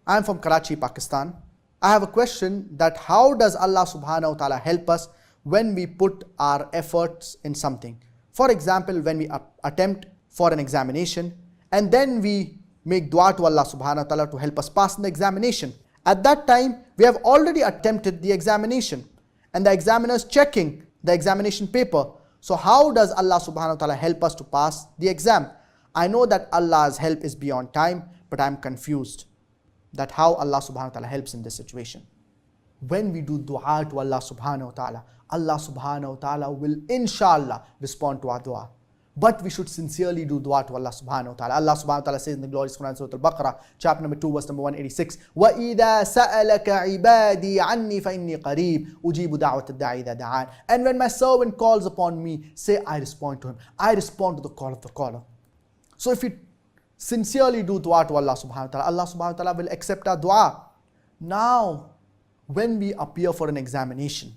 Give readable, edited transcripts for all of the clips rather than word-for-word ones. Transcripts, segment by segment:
I'm from Karachi, Pakistan. I have a question that how does Allah subhanahu wa ta'ala help us when we put our efforts in something? For example, when we attempt for an examination and then we make dua to Allah subhanahu wa ta'ala to help us pass in the examination. At that time, we have already attempted the examination and the examiner is checking the examination paper. So how does Allah subhanahu wa ta'ala help us to pass the exam? I know that Allah's help is beyond time, but I'm confused that how Allah subhanahu wa ta'ala helps in this situation. When we do dua to Allah subhanahu wa ta'ala, Allah subhanahu wa ta'ala will inshallah respond to our dua. But we should sincerely do dua to Allah subhanahu wa ta'ala. Allah subhanahu wa ta'ala says in the glorious Quran, Surah Al-Baqarah, chapter number 2, verse number 186, وَإِذَا سَأَلَكَ عِبَادِي عَنِّي فَإِنِّي قَرِيبٌ أُجِيبُ دَعْوَةَ الدَّاعِ إِذَا دَعَانِ. And when my servant calls upon me, say I respond to him. I respond to the call of the caller. So if we sincerely do dua to Allah subhanahu wa ta'ala, Allah subhanahu wa ta'ala will accept our dua. Now, when we appear for an examination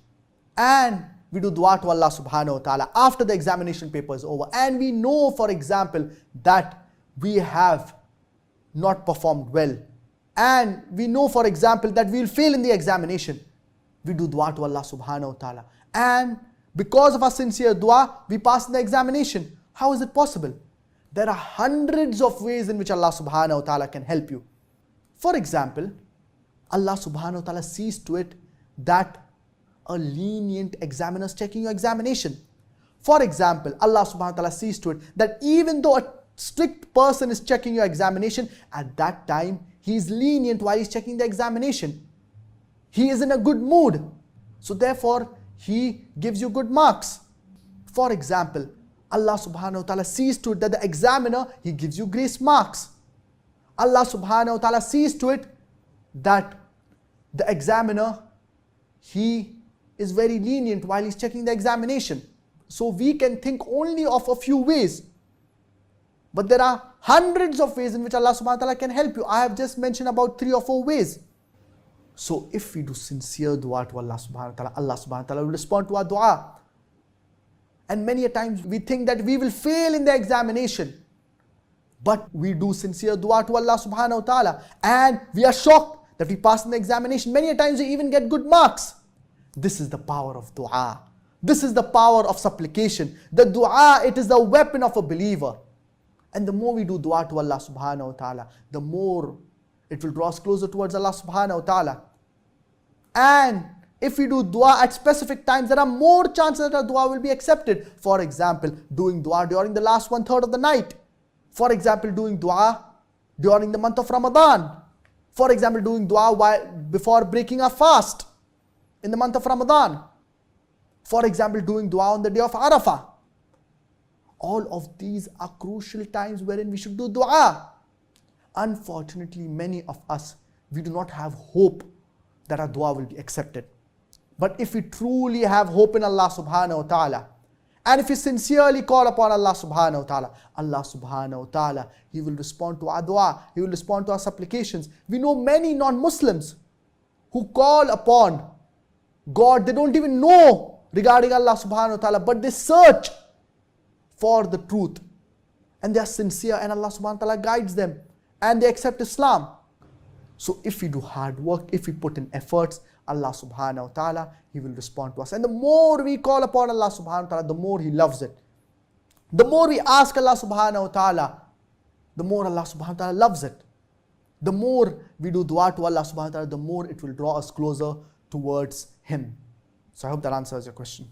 and we do dua to Allah subhanahu wa ta'ala after the examination paper is over and we know, for example, that we have not performed well and we know, for example, that we will fail in the examination, we do dua to Allah subhanahu wa ta'ala and because of our sincere dua, we pass in the examination. How is it possible? There are hundreds of ways in which Allah subhanahu wa ta'ala can help you. For example, Allah subhanahu wa ta'ala sees to it that a lenient examiner is checking your examination. For example, Allah subhanahu wa ta'ala sees to it that even though a strict person is checking your examination, at that time he is lenient while he's checking the examination. He is in a good mood. So therefore, he gives you good marks. For example, Allah subhanahu wa ta'ala sees to it that the examiner, he gives you grace marks. Allah subhanahu wa ta'ala sees to it that the examiner, he is very lenient while he's checking the examination. So we can think only of a few ways. But there are hundreds of ways in which Allah subhanahu wa ta'ala can help you. I have just mentioned about 3 or 4 ways. So if we do sincere dua to Allah subhanahu wa ta'ala, Allah subhanahu wa ta'ala will respond to our dua. And many a times we think that we will fail in the examination. But we do sincere dua to Allah subhanahu wa ta'ala and we are shocked that we pass in the examination. Many a times we even get good marks. This is the power of dua. This is the power of supplication. The dua, it is the weapon of a believer. And the more we do dua to Allah subhanahu wa ta'ala, the more it will draw us closer towards Allah subhanahu wa ta'ala. And if we do dua at specific times, there are more chances that our dua will be accepted. For example, doing dua during the last 1/3 of the night. For example, doing dua during the month of Ramadan. For example, doing dua before breaking our fast in the month of Ramadan. For example, doing dua on the day of Arafah. All of these are crucial times wherein we should do dua. Unfortunately, many of us, we do not have hope that our dua will be accepted. But if we truly have hope in Allah subhanahu wa ta'ala, and if we sincerely call upon Allah subhanahu wa ta'ala, He will respond to our dua, He will respond to our supplications. We know many non-Muslims who call upon God, they don't even know regarding Allah subhanahu wa ta'ala, but they search for the truth. And they are sincere and Allah subhanahu wa ta'ala guides them and they accept Islam. So if we do hard work, if we put in efforts, Allah subhanahu wa ta'ala, He will respond to us. And the more we call upon Allah subhanahu wa ta'ala, the more He loves it. The more we ask Allah subhanahu wa ta'ala, the more Allah subhanahu wa ta'ala loves it. The more we do dua to Allah subhanahu wa ta'ala, the more it will draw us closer towards Him. So I hope that answers your question.